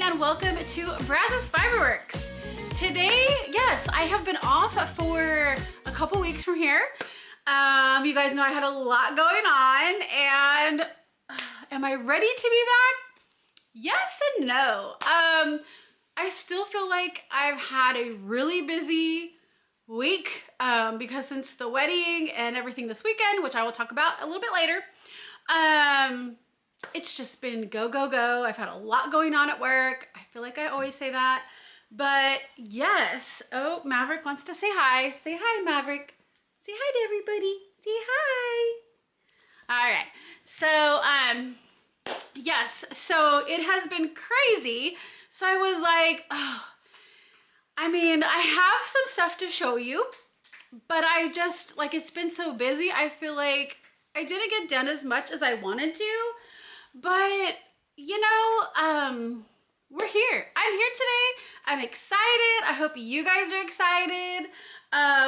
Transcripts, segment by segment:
and welcome to Brazos Fiber Works. Today, yes, I have been off for a couple weeks from here. You guys know I had a lot going on, and am I ready to be back? Yes and no. I still feel like I've had a really busy week because since the wedding and everything this weekend, which I will talk about a little bit later, it's just been go, go, go. I've had a lot going on at work. I feel like I always say that, but yes. Oh, Maverick wants to say hi. Say hi, Maverick. Say hi to everybody. Say hi. All right. So, yes, so it has been crazy. So I was like, oh, I mean, I have some stuff to show you, but I just, like, it's been so busy. I feel like I didn't get done as much as I wanted to, but you know, we're here. I'm here today. I'm excited. I hope you guys are excited.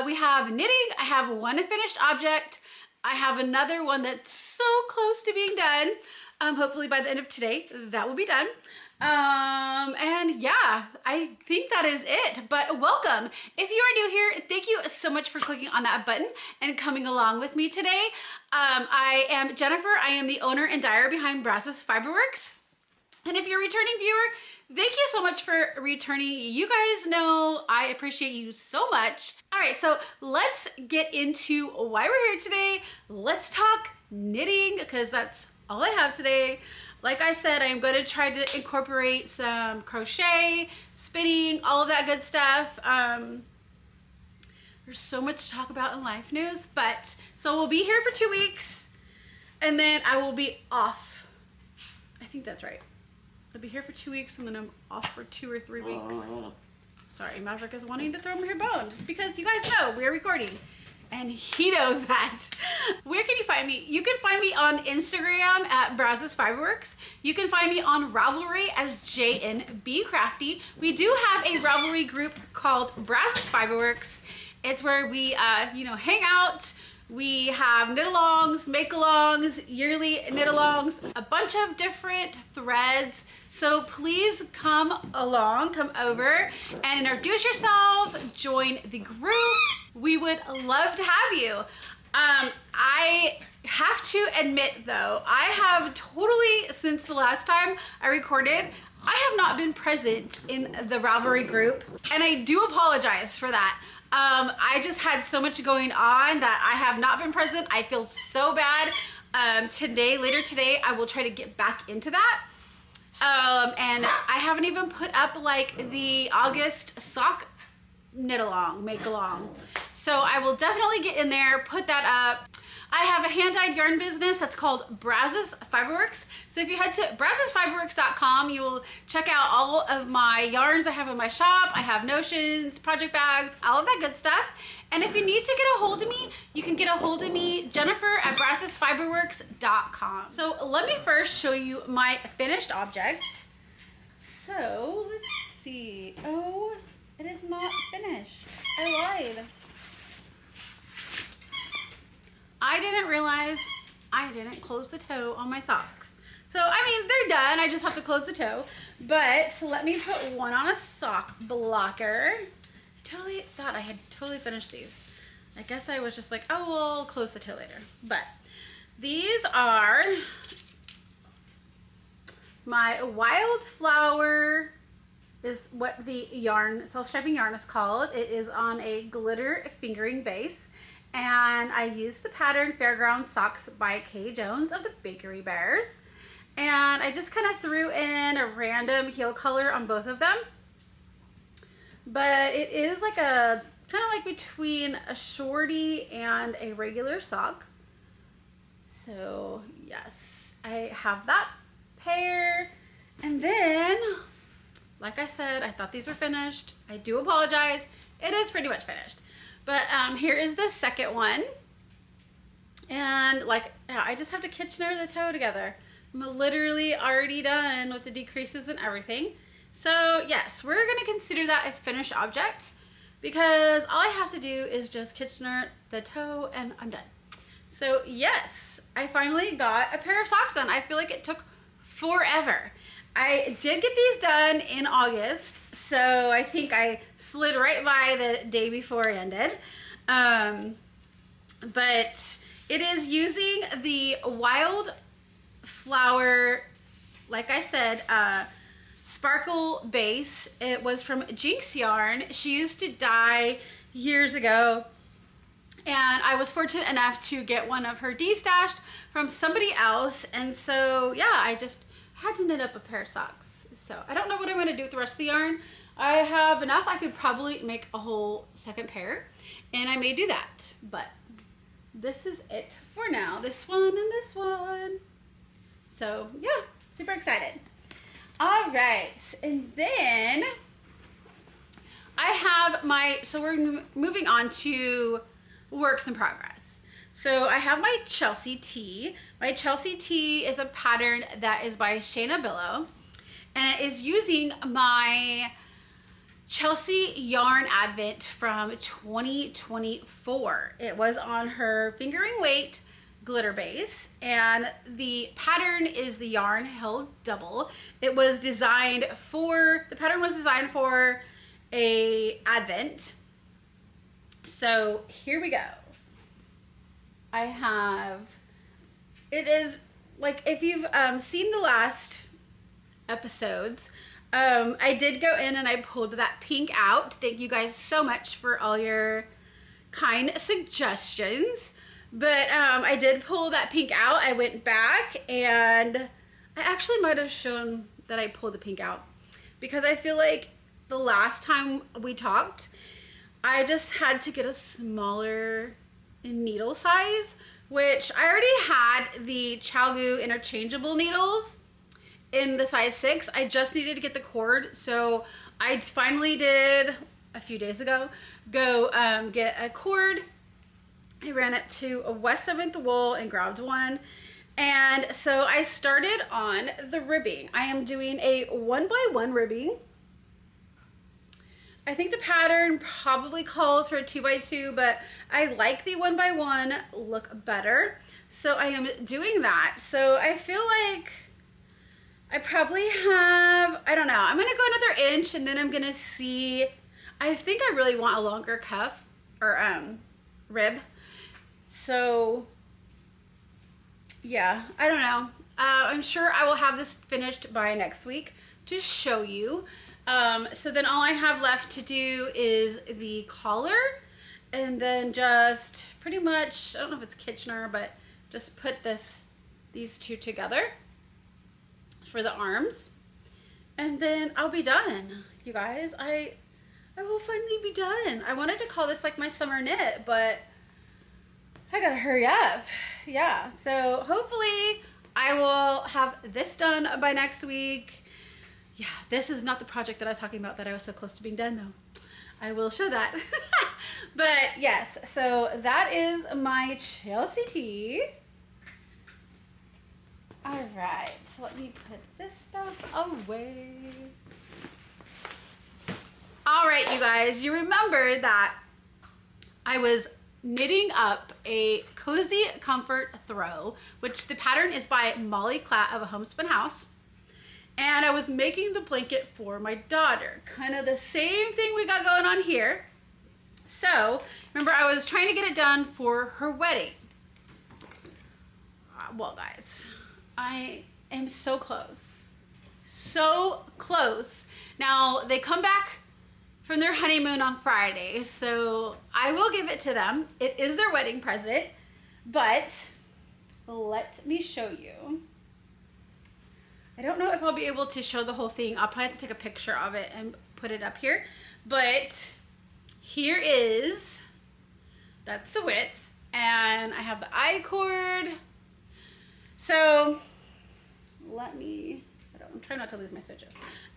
We have knitting. I have one finished object. I have another one that's so close to being done. Hopefully by the end of today, that will be done. And yeah, I think that is it, but welcome. If you are new here, thank you so much for clicking on that button and coming along with me today. I am Jennifer. I am the owner and dyer behind Brazos Fiber Works. And if you're a returning viewer, thank you so much for returning. You guys know I appreciate you so much. All right, so let's get into why we're here today. Let's talk knitting because that's all I have today. Like I said, I'm going to try to incorporate some crochet, spinning, all of that good stuff. There's so much to talk about in life news, but so we'll be here for 2 weeks and then I will be off. I think that's right. I'll be here for 2 weeks and then I'm off for 2 or 3 weeks. Sorry, Maverick is wanting to throw me her bone just because you guys know we're recording. And he knows that. Where can you find me? You can find me on Instagram at Brazos Fiber Works. You can find me on Ravelry as jnbcrafty. We do have a Ravelry group called Brazos Fiber Works. It's where we, you know, hang out. We have knit-alongs, make-alongs, yearly knit-alongs, a bunch of different threads. So please come along, come over and introduce yourself, join the group. We would love to have you. I have to admit though, I have totally, since the last time I recorded, I have not been present in the Ravelry group, and I do apologize for that. I just had so much going on that I have not been present. I feel so bad. Later today, I will try to get back into that. And I haven't even put up like the August sock knit along, make along. So I will definitely get in there, put that up. I have a hand-dyed yarn business that's called Brazos Fiber Works. So if you head to brazosfiberworks.com, you will check out all of my yarns I have in my shop. I have notions, project bags, all of that good stuff. And if you need to get a hold of me, you can get a hold of me, Jennifer at brazosfiberworks.com. So let me first show you my finished object. So let's see. Oh, it is not finished. I lied. I didn't realize I didn't close the toe on my socks. So, I mean, they're done. I just have to close the toe. But let me put one on a sock blocker. I totally thought I had totally finished these. I guess I was just like, oh, well, I'll close the toe later. But these are my Wildflower is what the yarn, self-striping yarn is called. It is on a glitter fingering base. And I used the pattern Fairground Socks by Kay Jones of the Bakery Bears. And I just kind of threw in a random heel color on both of them. But it is like a, kind of like between a shorty and a regular sock. So yes, I have that pair. And then, like I said, I thought these were finished. I do apologize. It is pretty much finished. But here is the second one. And like, yeah, I just have to Kitchener the toe together. I'm literally already done with the decreases and everything. So yes, we're gonna consider that a finished object because all I have to do is just Kitchener the toe and I'm done. So yes, I finally got a pair of socks on. I feel like it took forever. I did get these done in August, so I think I slid right by the day before it ended. But it is using the wild flower, like I said, sparkle base. It was from Jinx Yarn. She used to dye years ago, and I was fortunate enough to get one of her destashed from somebody else, and so yeah, I just had to knit up a pair of socks. So I don't know what I'm going to do with the rest of the yarn. I have enough. I could probably make a whole second pair, and I may do that, but this is it for now. This one and this one. So yeah, super excited. All right, and then I have my, so we're moving on to works in progress. So I have my Chelsea tee. My Chelsea tee is a pattern that is by Shaina Bilow, and it is using my Chelsea yarn advent from 2024. It was on her fingering weight glitter base, and the pattern is the yarn held double. It was designed for, the pattern was designed for a advent. So here we go. I have, it is like, if you've seen the last episodes, I did go in and I pulled that pink out. Thank you guys so much for all your kind suggestions. But I did pull that pink out. I went back and I actually might have shown that I pulled the pink out, because I feel like the last time we talked, I just had to get a smaller needle size, which I already had the ChiaoGoo interchangeable needles in the size 6. I just needed to get the cord, so I finally did a few days ago go get a cord. I ran it to a West 7th wool and grabbed one, and so I started on the ribbing. I am doing a 1x1 ribbing. I think the pattern probably calls for a 2x2, but I like the 1x1 look better, so I am doing that. So I feel like I probably have, I don't know, I'm gonna go another inch, and then I'm gonna see. I think I really want a longer cuff or rib. So yeah, I don't know. I'm sure I will have this finished by next week to show you. So then all I have left to do is the collar, and then just pretty much, I don't know if it's Kitchener, but just put these two together for the arms, and then I'll be done, you guys. I will finally be done. I wanted to call this like my summer knit, but I gotta hurry up. Yeah, so hopefully I will have this done by next week. Yeah, this is not the project that I was talking about that I was so close to being done though. I will show that. But yes, so that is my Chelsea tee. All right, so let me put this stuff away. All right, you guys, you remember that I was knitting up a cozy comfort throw, which the pattern is by Molly Klatt of a Homespun house. And I was making the blanket for my daughter, kind of the same thing we got going on here. So remember, I was trying to get it done for her wedding. Well, guys, I am so close. So close. Now, they come back from their honeymoon on Friday, so I will give it to them. It is their wedding present, but let me show you. I don't know if I'll be able to show the whole thing. I'll probably have to take a picture of it and put it up here, but here is, that's the width, and I have the I-cord. So let me, I'm trying not to lose my stitches.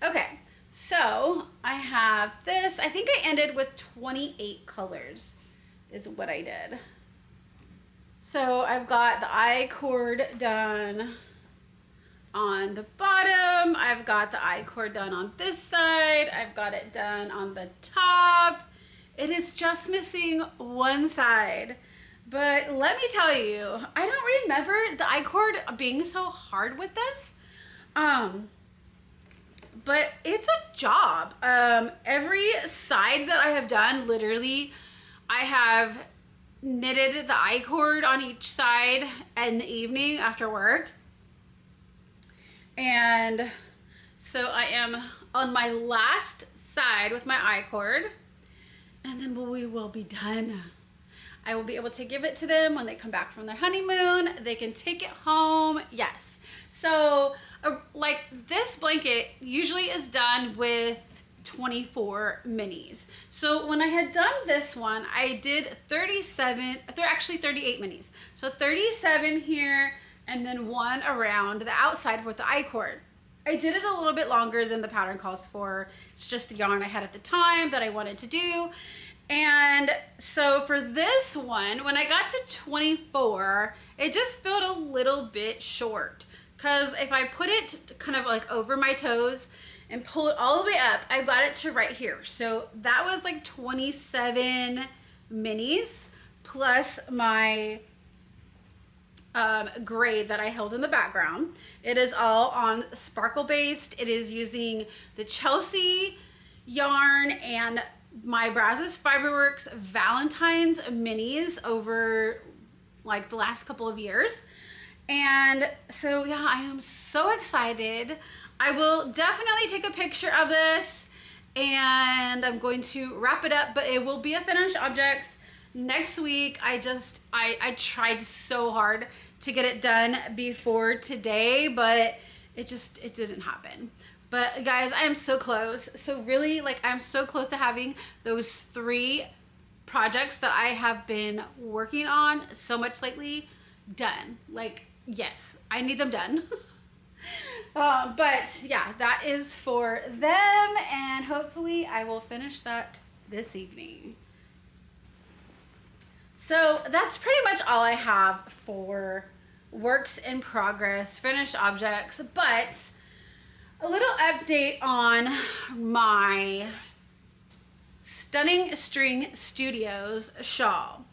Okay, so I have this. I think I ended with 28 colors is what I did. So I've got the I-cord done on the bottom. I've got the I-cord done on this side. I've got it done on the top. It is just missing one side. But let me tell you, I don't remember the I-cord being so hard with this. but it's a job. Every side that I have done, literally, I have knitted the I-cord on each side in the evening after work. And so I am on my last side with my I-cord, and then we will be done. I will be able to give it to them when they come back from their honeymoon. They can take it home. Yes. So like this blanket usually is done with 24 minis. So when I had done this one, I did 38 minis. So 37 here and then one around the outside with the I-cord. I did it a little bit longer than the pattern calls for. It's just the yarn I had at the time that I wanted to do. And so for this one, when I got to 24, it just felt a little bit short. Because if I put it kind of like over my toes and pull it all the way up, I got it to right here. So that was like 27 minis plus my gray that I held in the background. It is all on sparkle based. It is using the Chelsea yarn and my Brazos Fiber Works Valentine's minis over like the last couple of years. And so yeah, I am so excited. I will definitely take a picture of this and I'm going to wrap it up, but it will be a finished object next week. I tried so hard to get it done before today, but it didn't happen. But guys, I am so close. So really, like, I'm so close to having those 3 projects that I have been working on so much lately done. Like, yes, I need them done. But yeah, that is for them, and hopefully I will finish that this evening. So that's pretty much all I have for works in progress, finished objects, but a little update on my Stunning String Studios shawl.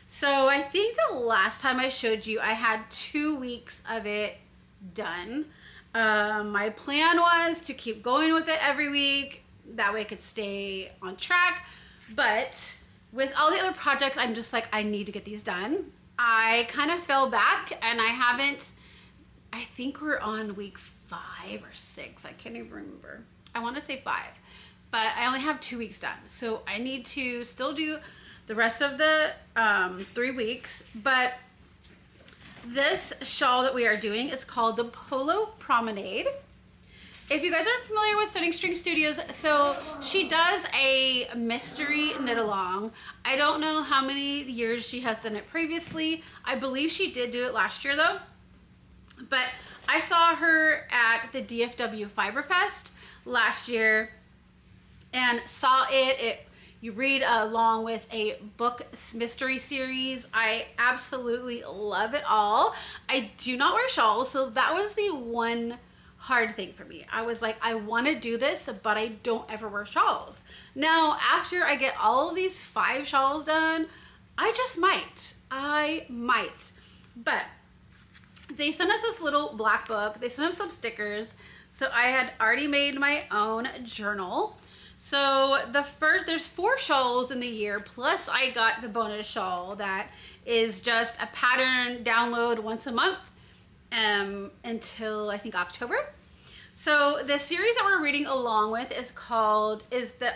So I think the last time I showed you, I had 2 weeks of it done. My plan was to keep going with it every week. That way I could stay on track. But with all the other projects, I'm just like, I need to get these done. I kind of fell back and I think we're on week 5 or 6. I can't even remember. I want to say 5, but I only have 2 weeks done. So I need to still do the rest of the 3 weeks. But this shawl that we are doing is called the Polo Promenade. If you guys aren't familiar with Stunning String Studios, so she does a mystery knit along. I don't know how many years she has done it previously. I believe she did do it last year though. But I saw her at the DFW Fiber Fest last year and saw it. You read along with a book mystery series. I absolutely love it all. I do not wear shawls, so that was the one hard thing for me. I was like, I want to do this, but I don't ever wear shawls. Now, after I get all of these 5 shawls done, I might. But they sent us this little black book. They sent us some stickers. So I had already made my own journal. So there's 4 shawls in the year, plus I got the bonus shawl that is just a pattern download once a month until I think October. So the series that we're reading along with the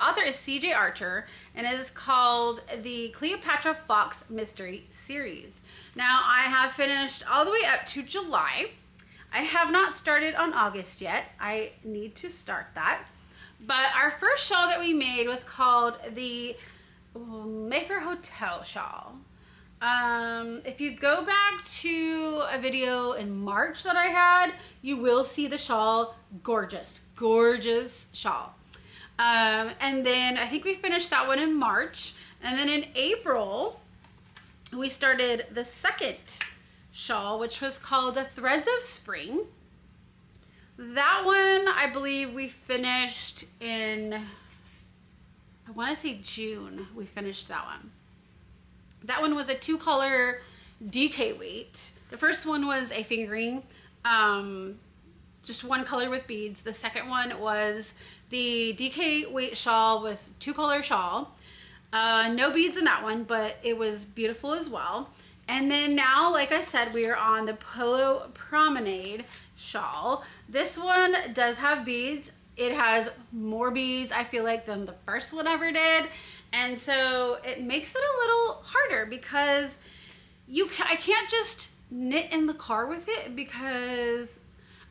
author is CJ Archer, and it is called the Cleopatra Fox Mystery Series. Now I have finished all the way up to July. I have not started on August yet. I need to start that. But our first shawl that we made was called the Mayfair Hotel shawl. If you go back to a video in March that I had, you will see the shawl. Gorgeous, gorgeous shawl. And then I think we finished that one in March. And then in April, we started the second shawl, which was called the Threads of Spring. That one, I believe we finished in, I want to say June, we finished that one. That one was a 2-color DK weight. The first one was a fingering. just one color with beads. The second one was the DK weight shawl, was 2-color shawl. No beads in that one, but it was beautiful as well. And then now, like I said, we are on the Polo Promenade shawl. This one does have beads. It has more beads, I feel like, than the first one ever did. And so it makes it a little harder because I can't just knit in the car with it, because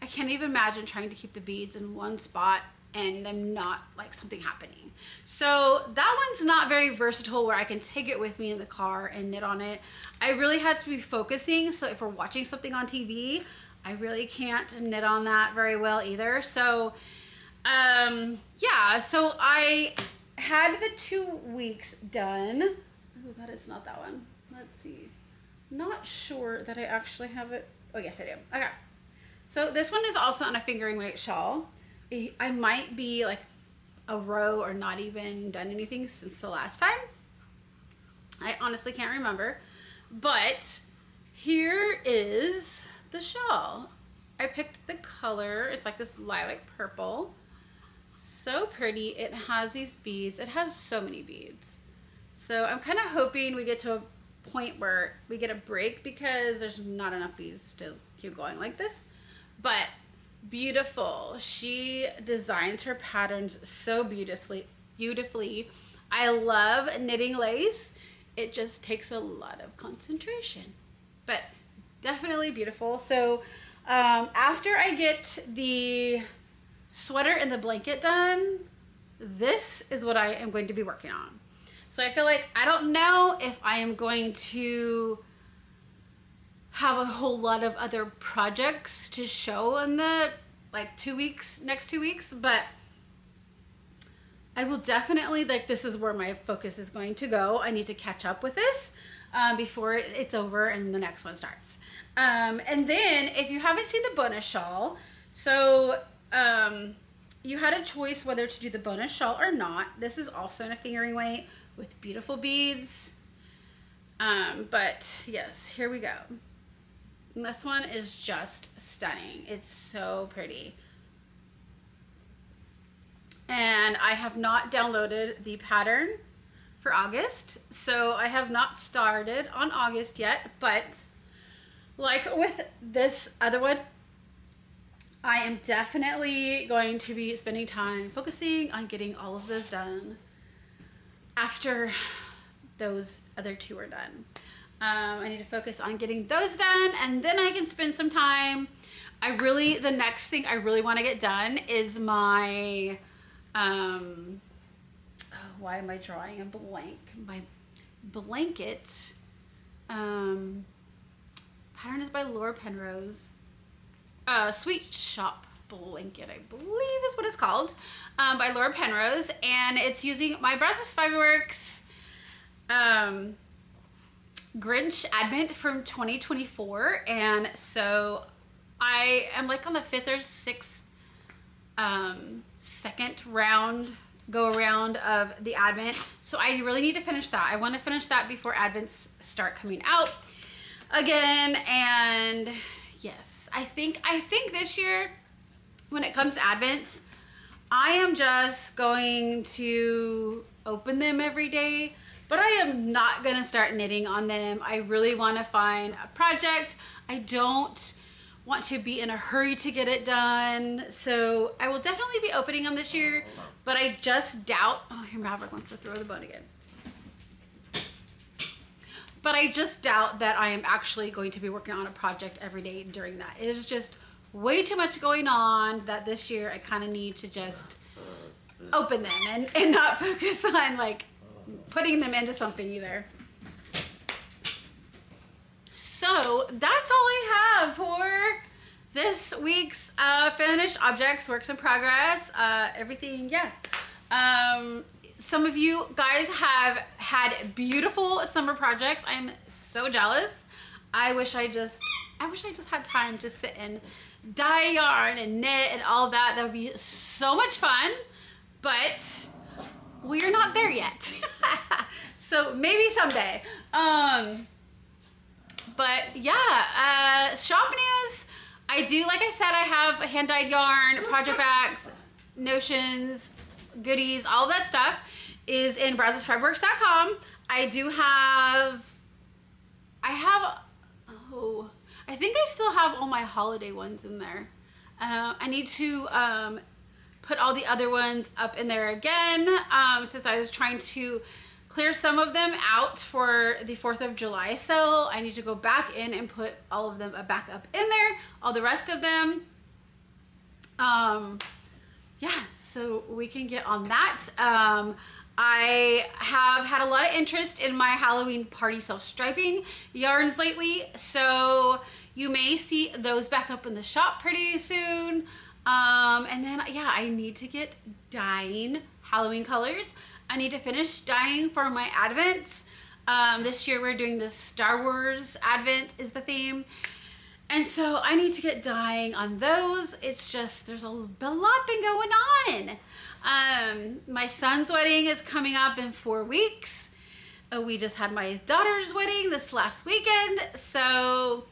I can't even imagine trying to keep the beads in one spot and them not like something happening. So that one's not very versatile where I can take it with me in the car and knit on it. I really had to be focusing. So if we're watching something on TV, I really can't knit on that very well either. So yeah, so I had the 2 weeks done. Oh, that is not that one. Let's see. Not sure that I actually have it. Oh, yes, I do. Okay. So this one is also on a fingering weight shawl. I might be like a row or not even done anything since the last time. I honestly can't remember. But here is the shawl. I picked the color. It's like this lilac purple. So pretty. It has these beads. It has so many beads. So I'm kind of hoping we get to a point where we get a break, because there's not enough beads to keep going like this. But beautiful. She designs her patterns so beautifully. I love knitting lace. It just takes a lot of concentration, but definitely beautiful. So after I get the sweater and the blanket done, this is what I am going to be working on. So I feel like, I don't know if I am going to have a whole lot of other projects to show in the like 2 weeks, next 2 weeks, but I will definitely, like, this is where my focus is going to go. I need to catch up with this before it's over and the next one starts. And then if you haven't seen the bonus shawl, so you had a choice whether to do the bonus shawl or not. This is also in a fingering weight with beautiful beads. But yes, here we go. And this one is just stunning. It's so pretty. And I have not downloaded the pattern for August, so I have not started on August yet, but like with this other one, I am definitely going to be spending time focusing on getting all of this done after those other 2 are done. I need to focus on getting those done, and then I can spend some time. The next thing I really want to get done is my, why am I drawing a blank? My blanket, pattern is by Laura Penrose. Sweet Shop blanket, I believe is what it's called, by Laura Penrose, and it's using my Brazos Fiber Works Grinch Advent from 2024, and so I am like on the 5th or 6th second go around of the Advent, so I really need to finish that. I want to finish that before Advents start coming out again. And yes, I think this year when it comes to Advents, I am just going to open them every day, but I am not gonna start knitting on them. I really want to find a project. I don't want to be in a hurry to get it done, so I will definitely be opening them this year, but I just doubt, oh, here Maverick wants to throw the bone again. But I just doubt that I am actually going to be working on a project every day during that. It is just way too much going on that this year I kind of need to just open them and not focus on like putting them into something either. So that's all I have for this week's finished objects, works in progress, everything. Yeah. Some of you guys have had beautiful summer projects. I'm so jealous. I wish I just had time to sit and dye yarn and knit and all that. That would be so much fun, but we're not there yet. So maybe someday. But yeah, shop news. I I do, like I said, I have hand-dyed yarn, project bags, notions, goodies, all of that stuff is in brazosfiberworks.com. I think I still have all my holiday ones in there. I need to put all the other ones up in there again, since I was trying to clear some of them out for the 4th of July sale. I need to go back in and put all of them back up in there, all the rest of them. Yeah, so we can get on that. I have had a lot of interest in my Halloween party self-striping yarns lately, so you may see those back up in the shop pretty soon. And then, yeah, I need to get dyeing Halloween colors. I need to finish dyeing for my Advents. This year we're doing the Star Wars Advent is the theme. And so I need to get dyeing on those. It's just, there's a lot been going on. My son's wedding is coming up in 4 weeks. We just had my daughter's wedding this last weekend. So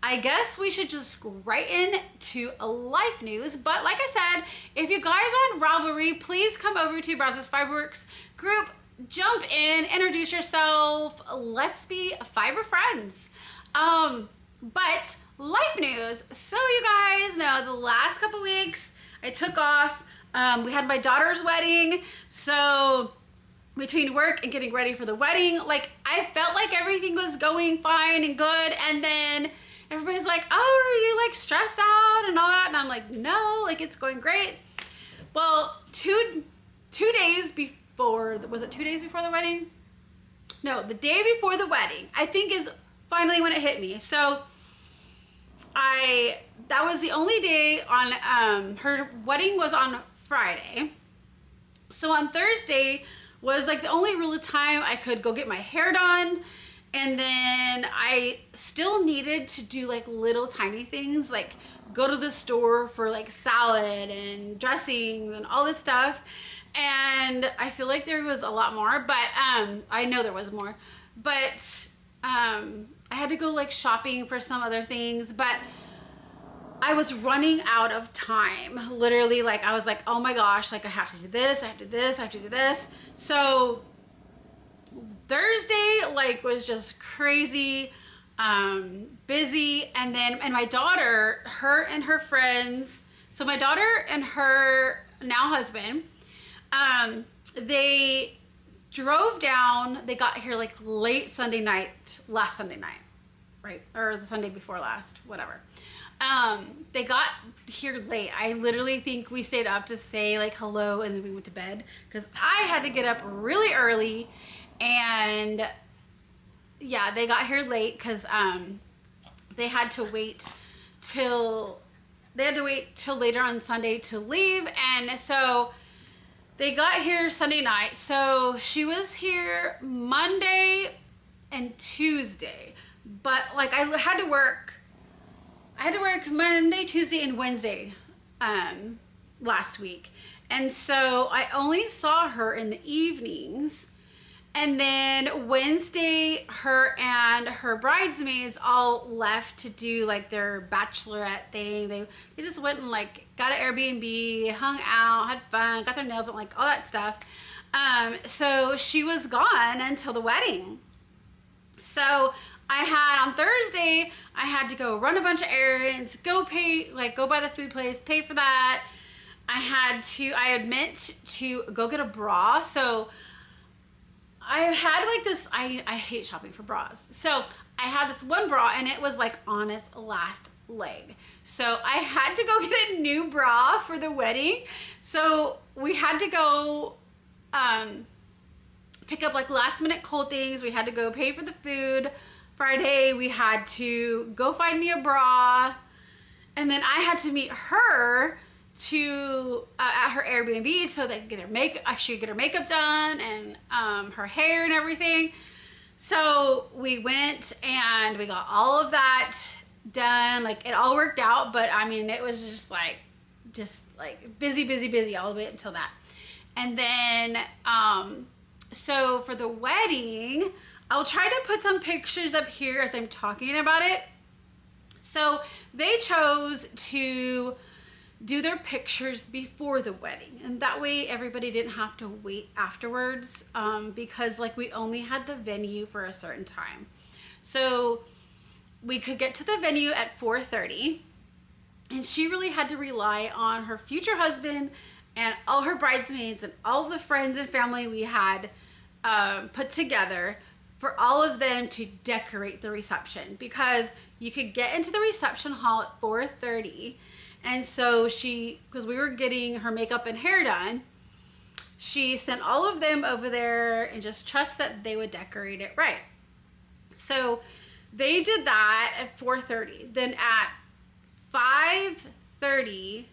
I guess we should just go right into life news. But like I said, if you guys are on Ravelry, please come over to Brazos Fiber Works group, jump in, introduce yourself. Let's be fiber friends. But life news. So you guys know the last couple weeks I took off. We had my daughter's wedding. So between work and getting ready for the wedding, like I felt like everything was going fine and good. And then everybody's like, oh, are you like stressed out and all that? And I'm like, no, like it's going great. Well, two days before, was it 2 days before the wedding? No, the day before the wedding, I think is finally when it hit me. So that was the only day on, her wedding was on Friday. So on Thursday was like the only real time I could go get my hair done. And then I still needed to do like little tiny things, like go to the store for like salad and dressings and all this stuff. And I feel like there was a lot more, but I know there was more. But I had to go like shopping for some other things, but I was running out of time. Literally, like I was like, oh my gosh, like I have to do this, I have to do this, I have to do this. So Thursday like was just crazy, busy. And my daughter, her and her friends, so my daughter and her now husband, they drove down, they got here like late Sunday night, last Sunday night, right? Or the Sunday before last, whatever. They got here late. I literally think we stayed up to say like hello and then we went to bed because I had to get up really early. And yeah, they got here late because they had to wait till later on Sunday to leave. And so they got here Sunday night. So she was here Monday and Tuesday, but like I had to work Monday, Tuesday, and Wednesday last week. And so I only saw her in the evenings. And then Wednesday, her and her bridesmaids all left to do like their bachelorette thing. They just went and like got an Airbnb, hung out, had fun, got their nails done, like all that stuff. So she was gone until the wedding. So I had on Thursday, I had to go run a bunch of errands, go by the food place, pay for that. I had meant to go get a bra. So I had like this, I hate shopping for bras. So I had this one bra and it was like on its last leg. So I had to go get a new bra for the wedding. So we had to go pick up like last minute cold things. We had to go pay for the food. Friday we had to go find me a bra. And then I had to meet her at her Airbnb so they could get her makeup done and her hair and everything. So we went and we got all of that done. Like it all worked out, but I mean it was just like busy all the way until that. And then so for the wedding, I'll try to put some pictures up here as I'm talking about it. So they chose to do their pictures before the wedding, and that way everybody didn't have to wait afterwards, because like we only had the venue for a certain time. So we could get to the venue at 4:30, and she really had to rely on her future husband and all her bridesmaids and all the friends and family we had put together for all of them to decorate the reception, because you could get into the reception hall at 4:30. And so because we were getting her makeup and hair done, she sent all of them over there and just trust that they would decorate it right. So they did that at 4:30. Then at 5:30, I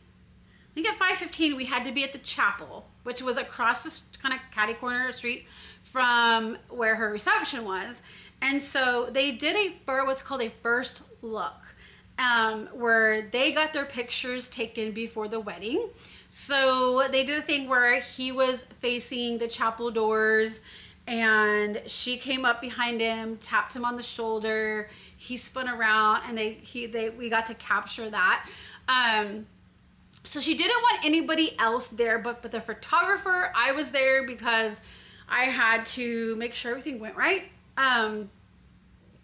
think at 5:15, we had to be at the chapel, which was across this kind of catty corner street from where her reception was. And so they did what's called a first look, where they got their pictures taken before the wedding. So they did a thing where he was facing the chapel doors, and she came up behind him, tapped him on the shoulder, he spun around, and we got to capture that. So she didn't want anybody else there but the photographer. I was there because I had to make sure everything went right.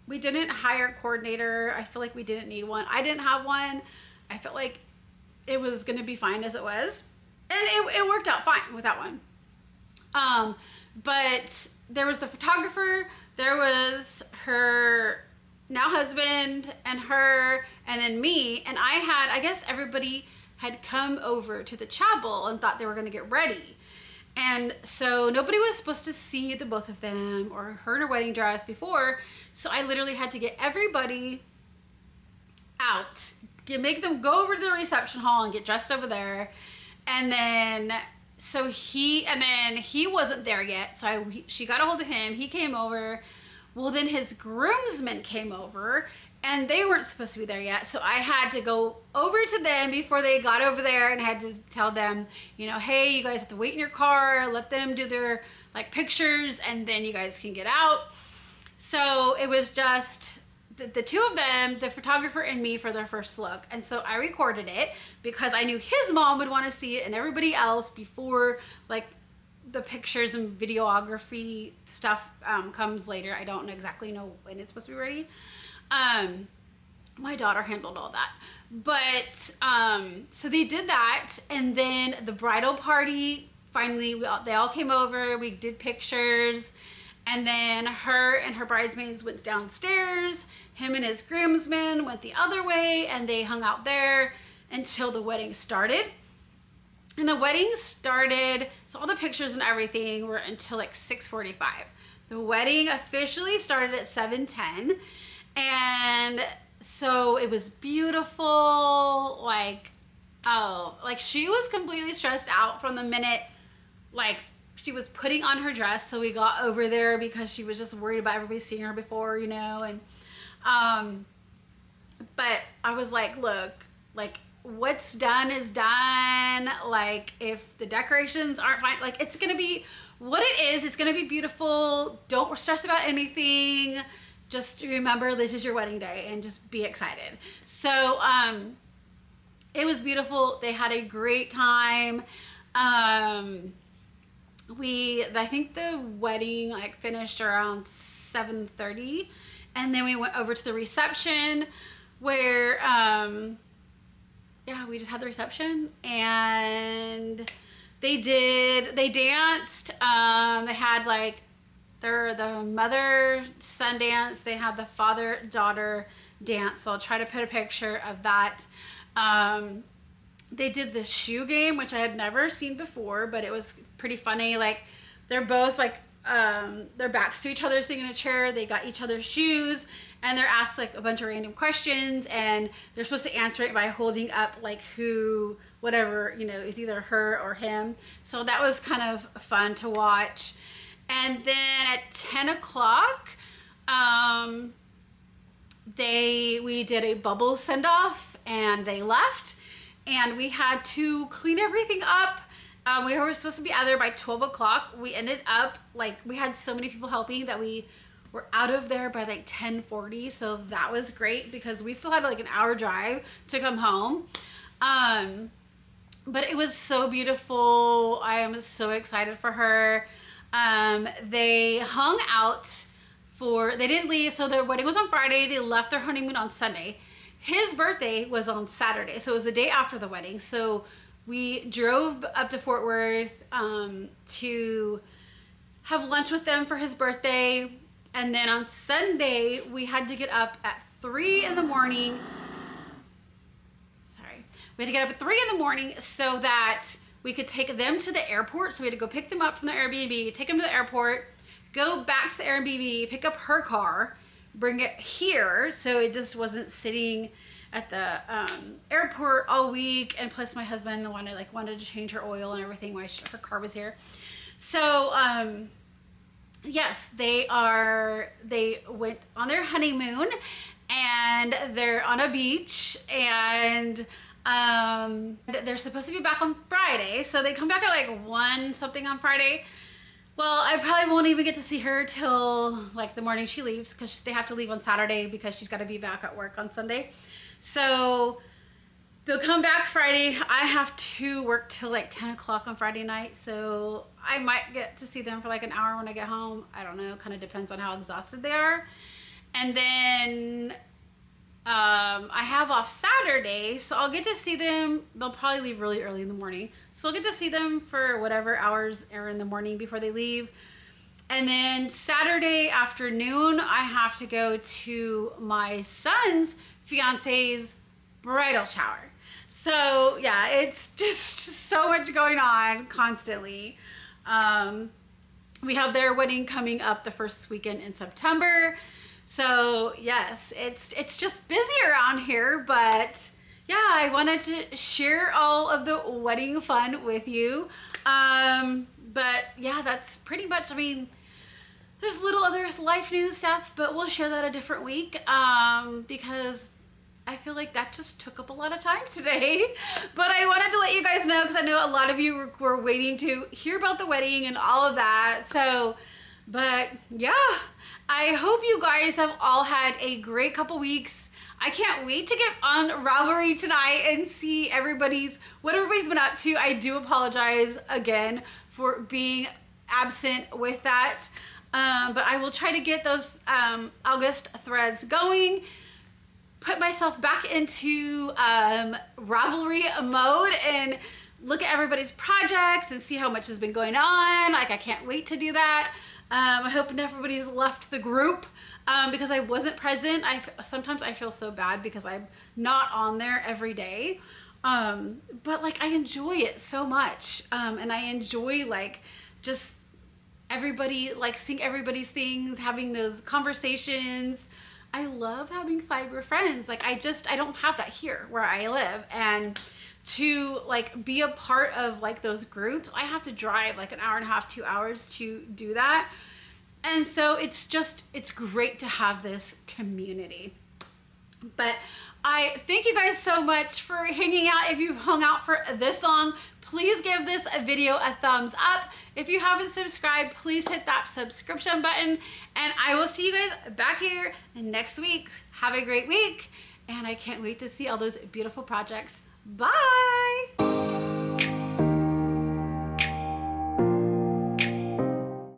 We didn't hire a coordinator. I feel like we didn't need one. I didn't have one. I felt like it was gonna be fine as it was. And it worked out fine without one. But there was the photographer, there was her now husband, and her, and then me. And I guess everybody had come over to the chapel and thought they were gonna get ready. And so nobody was supposed to see the both of them or her in her wedding dress before. So I literally had to get everybody out, make them go over to the reception hall and get dressed over there. And then, he wasn't there yet. So she got a hold of him. He came over. Well, then his groomsmen came over, and they weren't supposed to be there yet. So I had to go over to them before they got over there, and I had to tell them, hey, you guys have to wait in your car, let them do their pictures, and then you guys can get out. So it was just the two of them, the photographer and me, for their first look. And so I recorded it because I knew his mom would want to see it, and everybody else, before the pictures and videography stuff comes later. I don't exactly know when it's supposed to be ready. My daughter handled all that. But so they did that, and then the bridal party, finally they all came over, we did pictures, and then her and her bridesmaids went downstairs. Him and his groomsmen went the other way, and they hung out there until the wedding started. And the wedding started, so all the pictures and everything were until 6:45. The wedding officially started at 7:10. And so it was beautiful. She was completely stressed out from the minute she was putting on her dress. So we got over there because she was just worried about everybody seeing her before, and but I was like, look, what's done is done. If the decorations aren't fine, it's gonna be what it is. It's gonna be beautiful. Don't stress about anything. Just remember, this is your wedding day, and just be excited. So it was beautiful. They had a great time. I think the wedding finished around 7:30, and then we went over to the reception where we just had the reception, and they danced. They had the mother-son dance. They had the father-daughter dance. So I'll try to put a picture of that. They did the shoe game, which I had never seen before, but it was pretty funny. They're both their backs to each other, sitting in a chair. They got each other's shoes, and they're asked a bunch of random questions, and they're supposed to answer it by holding up who, whatever, is either her or him. So that was kind of fun to watch. And then at 10 o'clock, we did a bubble send-off, and they left, and we had to clean everything up. We were supposed to be out there by 12 o'clock. We ended up, we had so many people helping that we were out of there by like 10:40, so that was great because we still had like an hour drive to come home. But it was so beautiful. I am so excited for her. They hung out they didn't leave, so their wedding was on Friday. They left their honeymoon on Sunday. His birthday was on Saturday, so it was the day after the wedding. So we drove up to Fort Worth to have lunch with them for his birthday. And then on Sunday, we had to get up at 3 in the morning. Sorry. We had to get up at 3 in the morning so that we could take them to the airport. So we had to go pick them up from the Airbnb, take them to the airport, go back to the Airbnb, pick up her car, bring it here so it just wasn't sitting at the airport all week. And plus my husband wanted to change her oil and everything while her car was here. So yes, they went on their honeymoon and they're on a beach, and they're supposed to be back on Friday. So they come back at like 1 something on Friday. Well, I probably won't even get to see her till like the morning she leaves, because they have to leave on Saturday because she's got to be back at work on Sunday. So they'll come back Friday. I have to work till like 10 o'clock on Friday night, so I might get to see them for like an hour when I get home. I don't know, kind of depends on how exhausted they are. And then I have off Saturday, so I'll get to see them. They'll probably leave really early in the morning, so I'll get to see them for whatever hours are in the morning before they leave. And then Saturday afternoon, I have to go to my son's fiance's bridal shower. So yeah, it's just so much going on constantly. We have their wedding coming up the first weekend in September. So yes, it's just busy around here, but yeah, I wanted to share all of the wedding fun with you. But yeah, that's pretty much, I mean, there's little other life news stuff, but we'll share that a different week, because I feel like that just took up a lot of time today. But I wanted to let you guys know, because I know a lot of you were waiting to hear about the wedding and all of that. So, but yeah, I hope you guys have all had a great couple weeks. I can't wait to get on Ravelry tonight and see what everybody's been up to. I do apologize again for being absent with that. But I will try to get those August threads going, put myself back into Ravelry mode and look at everybody's projects and see how much has been going on. Like, I can't wait to do that. I hope everybody's left the group because I wasn't present. Sometimes I feel so bad because I'm not on there every day. But like, I enjoy it so much. And I enjoy like just everybody, like seeing everybody's things, having those conversations. I love having fiber friends. Like I don't have that here where I live, and to like be a part of like those groups, I have to drive like an hour and a half, 2 hours to do that. And so it's great to have this community. But I thank you guys so much for hanging out. If you've hung out for this long, please give this video a thumbs up. If you haven't subscribed, please hit that subscription button. And I will see you guys back here next week. Have a great week. And I can't wait to see all those beautiful projects. Bye.